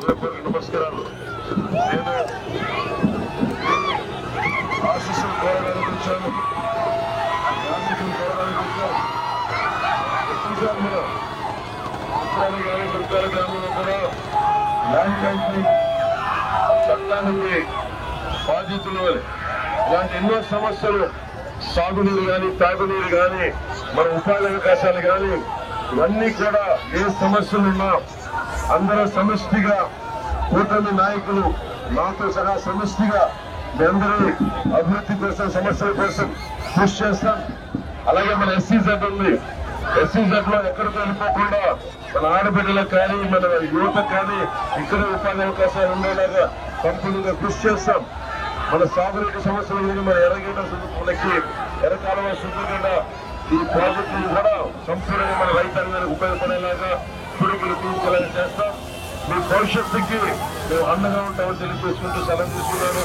హృదయపూర్వక నమస్కారాలు. నేను ఆశీస్సులు కోరడానికి వచ్చాను, ఆశీస్సులు కోరడానికి వచ్చాను. కానీ దుర్గాల గ్రామంలో కూడా ల్యాండ్ టైటిలింగ్ చట్టానికి బాధితులు ఇలాంటి ఎన్నో సమస్యలు, సాగునీరు కానీ, తాగునీరు కానీ, మన ఉపాధి అవకాశాలు కానీ, ఇవన్నీ కూడా ఏ సమస్యలున్నా అందరూ సమిష్టిగా కూటమి నాయకులు నాతో సహా సమిష్టిగా మీ అందరి అభివృద్ధి కోసం, సమస్యల కోసం కృషి చేస్తాం. అలాగే మన SEZ ఉంది. SEZ లో ఎక్కడికి వెళ్ళిపోకుండా మన ఆడబిడ్డలకు కానీ, మన యువతకు కానీ ఇక్కడ ఉపాధి అవకాశాలు ఉండేలాగా కంపెనీగా కృషి చేస్తాం. మన సాగునీటి సమస్యలు కానీ, మన ఎర్రగడ్డ మనకి ఎర్రకాలువ శుద్ధగడ్డ ఈ ప్రాజెక్టులు కూడా సంపూర్ణంగా మన రైతాంగానికి ఉపయోగపడేలాగా పురుగులు తీర్చేలాగా చేస్తాం. మీ భవిష్యత్తుకి మేము అండగా ఉంటామని తెలియజేసుకుంటూ సెలవు తీసుకున్నాను.